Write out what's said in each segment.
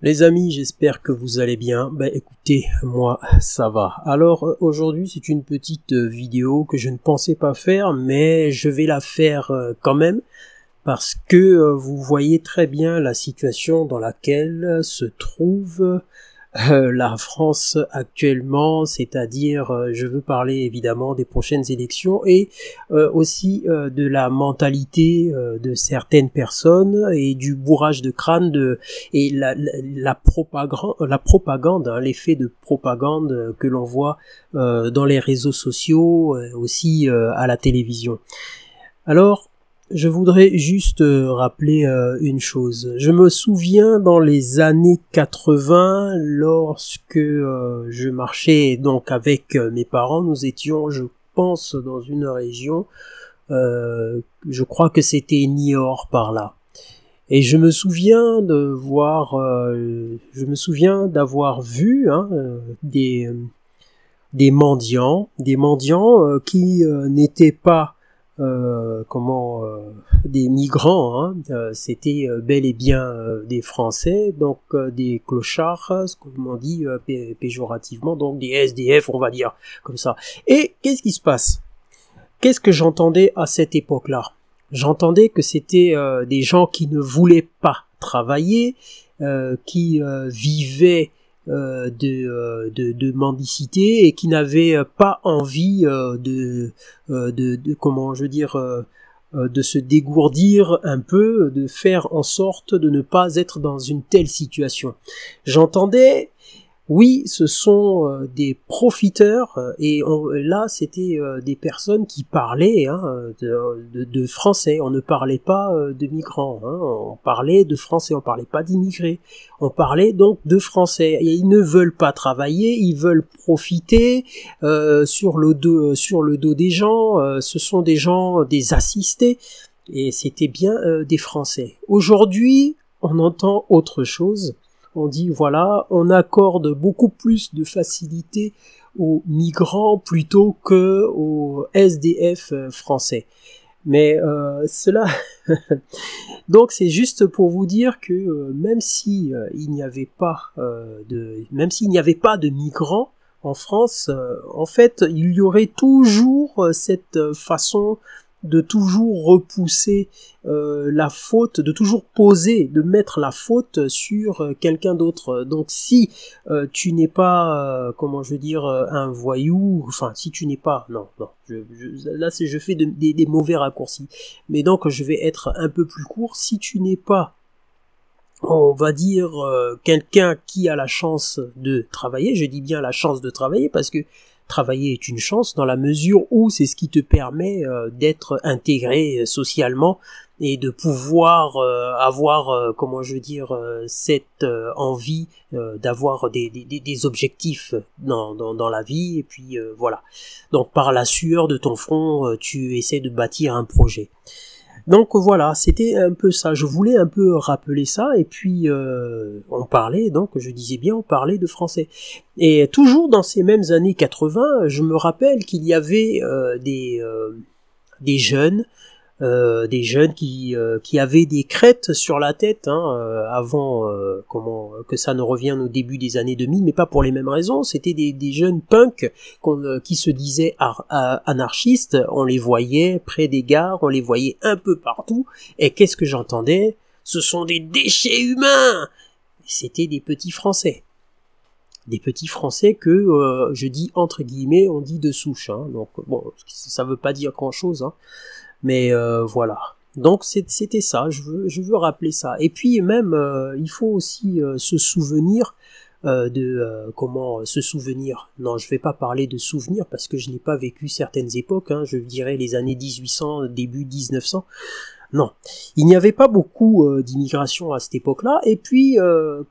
Les amis, j'espère que vous allez bien. Écoutez, moi ça va. Alors aujourd'hui c'est une petite vidéo que je ne pensais pas faire, mais je vais la faire quand même parce que vous voyez très bien la situation dans laquelle se trouve la France actuellement, c'est-à-dire je veux parler évidemment des prochaines élections et aussi de la mentalité de certaines personnes et du bourrage de crâne et la propagande, hein, l'effet de propagande que l'on voit dans les réseaux sociaux, aussi à la télévision. Alors, je voudrais juste rappeler une chose. Je me souviens dans les années 80, lorsque je marchais donc avec mes parents, nous étions, je pense, dans une région, je crois que c'était Niort par là. Et je me souviens d'avoir vu des mendiants, qui n'étaient pas des migrants, hein, c'était bel et bien des Français, donc des clochards, comme on dit péjorativement, donc des SDF, on va dire comme ça. Et qu'est-ce qui se passe? Qu'est-ce que j'entendais à cette époque-là? J'entendais que c'était des gens qui ne voulaient pas travailler, qui vivaient de mendicité et qui n'avaient pas envie de se dégourdir un peu, de faire en sorte de ne pas être dans une telle situation. J'entendais, oui, ce sont des profiteurs là c'était des personnes qui parlaient de français. On ne parlait pas de migrants, hein, on parlait de français, on parlait pas d'immigrés. On parlait donc de français. Et ils ne veulent pas travailler, ils veulent profiter sur le dos des gens. Ce sont des gens, des assistés, et c'était bien des Français. Aujourd'hui, on entend autre chose. On dit voilà, on accorde beaucoup plus de facilité aux migrants plutôt que aux SDF français. Mais cela, donc c'est juste pour vous dire que même si il n'y avait pas de migrants en France, en fait, il y aurait toujours cette façon de toujours repousser la faute, de toujours de mettre la faute sur quelqu'un d'autre. Donc si tu n'es pas, un voyou, enfin si tu n'es pas, là je fais des mauvais raccourcis, mais donc je vais être un peu plus court. Si tu n'es pas, on va dire, quelqu'un qui a la chance de travailler, je dis bien la chance de travailler parce que travailler est une chance dans la mesure où c'est ce qui te permet d'être intégré socialement et de pouvoir avoir, cette envie d'avoir des objectifs dans la vie, et puis voilà. Donc par la sueur de ton front, tu essaies de bâtir un projet. Donc voilà, c'était un peu ça. Je voulais un peu rappeler ça, et puis on parlait, donc je disais bien, on parlait de français. Et toujours dans ces mêmes années 80, je me rappelle qu'il y avait des jeunes qui avaient des crêtes sur la tête, avant que ça ne revienne au début des années 2000, mais pas pour les mêmes raisons. C'était des jeunes punks qui se disaient anarchistes. On les voyait près des gares, on les voyait un peu partout. Et qu'est-ce que j'entendais? Ce sont des déchets humains. C'était des petits Français. Des petits Français que, je dis entre guillemets, on dit de souche. Donc bon, ça veut pas dire grand-chose, mais voilà. Donc c'était ça, je veux rappeler ça. Et puis même, il faut aussi se souvenir comment se souvenir. Non, je vais pas parler de souvenirs parce que je n'ai pas vécu certaines époques, je dirais les années 1800, début 1900. Non, il n'y avait pas beaucoup d'immigration à cette époque-là. Et puis,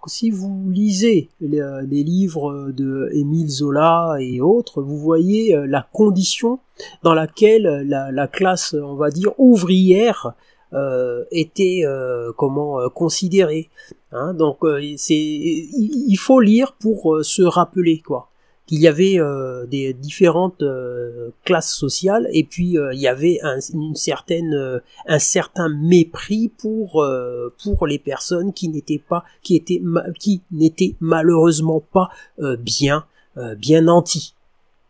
si vous lisez les livres de Émile Zola et autres, vous voyez la condition dans laquelle la classe, on va dire, ouvrière était considérée. Donc, il faut lire pour se rappeler, quoi. qu'il y avait des différentes classes sociales, et puis il y avait un certain mépris pour les personnes qui n'étaient malheureusement pas bien nantis.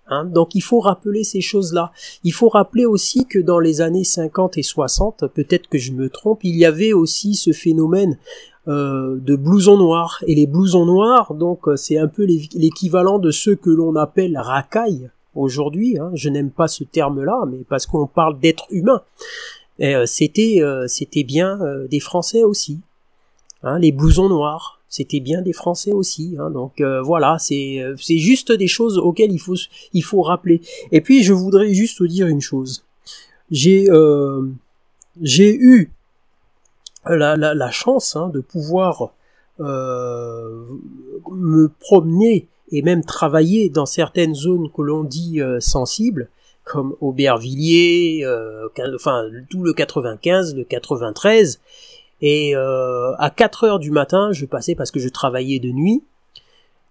Hein, donc il faut rappeler ces choses-là. Il faut rappeler aussi que dans les années 50 et 60, peut-être que je me trompe, il y avait aussi ce phénomène de blousons noirs. Et les blousons noirs, donc c'est un peu l'équivalent de ceux que l'on appelle racailles aujourd'hui. Hein. Je n'aime pas ce terme-là, mais parce qu'on parle d'êtres humains. C'était bien des Français aussi. Hein, les blousons noirs. C'était bien des Français aussi, hein, donc voilà, c'est juste des choses auxquelles il faut rappeler. Et puis je voudrais juste vous dire une chose. J'ai eu la chance de pouvoir me promener et même travailler dans certaines zones que l'on dit sensibles, comme Aubervilliers, tout le 95, le 93. Et à 4 heures du matin, je passais parce que je travaillais de nuit.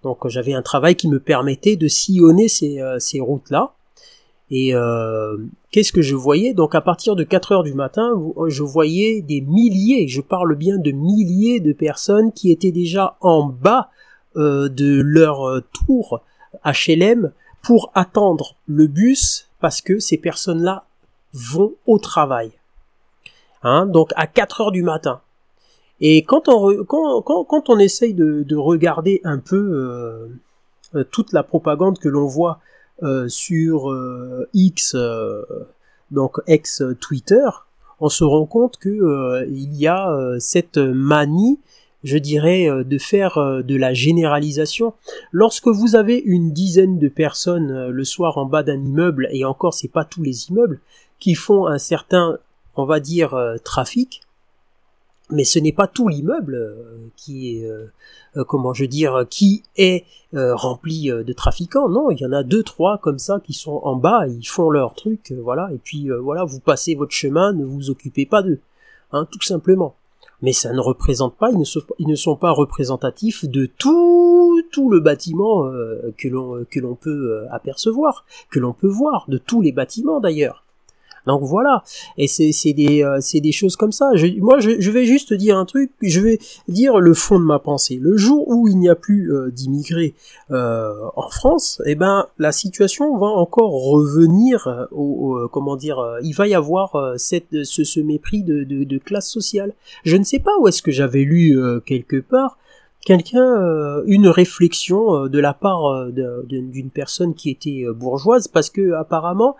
Donc j'avais un travail qui me permettait de sillonner ces routes-là. Et qu'est-ce que je voyais? Donc à partir de 4 heures du matin, je voyais des milliers, je parle bien de milliers de personnes qui étaient déjà en bas de leur tour HLM pour attendre le bus parce que ces personnes-là vont au travail. Hein, donc à 4 heures du matin. Et quand on essaye de regarder un peu toute la propagande que l'on voit sur X, donc ex-Twitter, on se rend compte que il y a cette manie, je dirais, de faire de la généralisation. Lorsque vous avez une dizaine de personnes le soir en bas d'un immeuble, et encore c'est pas tous les immeubles, qui font un certain, on va dire, trafic, mais ce n'est pas tout l'immeuble qui est rempli de trafiquants. Non, il y en a 2-3 comme ça qui sont en bas, ils font leur truc, voilà, et puis voilà, vous passez votre chemin, ne vous occupez pas d'eux, hein, tout simplement. Mais ça ne représente pas, ils ne sont pas représentatifs de tout le bâtiment que l'on peut apercevoir, que l'on peut voir, de tous les bâtiments d'ailleurs. Donc voilà, et c'est des choses comme ça. Je vais juste dire un truc, je vais dire le fond de ma pensée. Le jour où il n'y a plus d'immigrés en France, eh ben la situation va encore revenir il va y avoir ce mépris de classe sociale. Je ne sais pas où est-ce que j'avais lu quelque part une réflexion de la part d'une personne qui était bourgeoise, parce que apparemment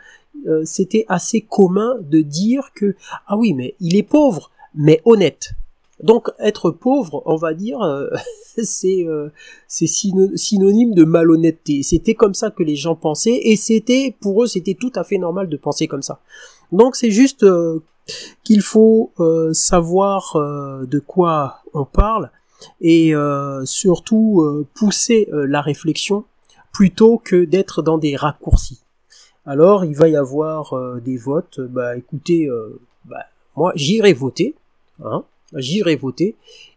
c'était assez commun de dire que ah oui, mais il est pauvre mais honnête. Donc être pauvre, on va dire, c'est synonyme de malhonnêteté. C'était comme ça que les gens pensaient, et pour eux c'était tout à fait normal de penser comme ça. Donc c'est juste qu'il faut savoir de quoi on parle, et surtout pousser la réflexion plutôt que d'être dans des raccourcis. Alors il va y avoir des votes. Écoutez, moi j'irai voter, hein,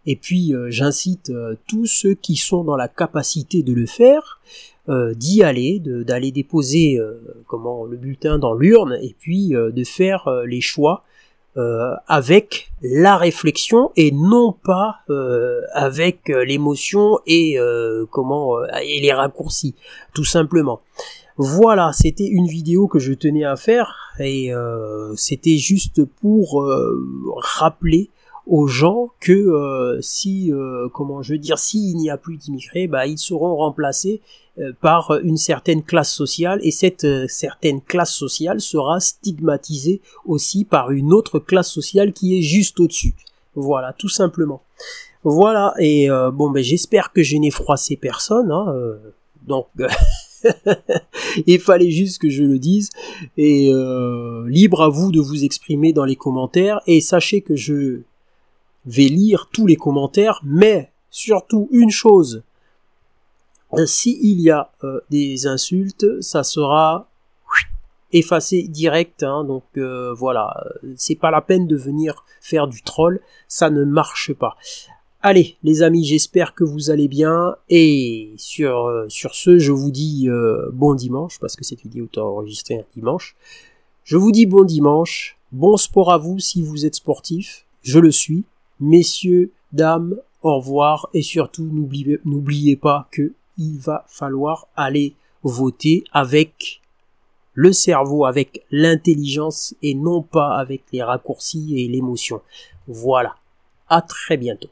et puis j'incite tous ceux qui sont dans la capacité de le faire d'y aller, d'aller déposer le bulletin dans l'urne, et puis de faire les choix avec la réflexion et non pas avec l'émotion et les raccourcis, tout simplement. Voilà, c'était une vidéo que je tenais à faire, et c'était juste pour rappeler aux gens que s'il n'y a plus d'immigrés, ils seront remplacés par une certaine classe sociale, et cette certaine classe sociale sera stigmatisée aussi par une autre classe sociale qui est juste au-dessus. Voilà, tout simplement. Voilà, et j'espère que je n'ai froissé personne, hein, donc il fallait juste que je le dise, et libre à vous de vous exprimer dans les commentaires, et sachez que je vais lire tous les commentaires, mais surtout une chose, s'il y a des insultes, ça sera effacé direct, hein, donc voilà, c'est pas la peine de venir faire du troll, ça ne marche pas. Allez, les amis, j'espère que vous allez bien. Et sur ce, je vous dis bon dimanche, parce que cette vidéo est enregistrée un dimanche. Je vous dis bon dimanche, bon sport à vous si vous êtes sportif. Je le suis. Messieurs, dames, au revoir. Et surtout, n'oubliez pas que il va falloir aller voter avec le cerveau, avec l'intelligence et non pas avec les raccourcis et l'émotion. Voilà. À très bientôt.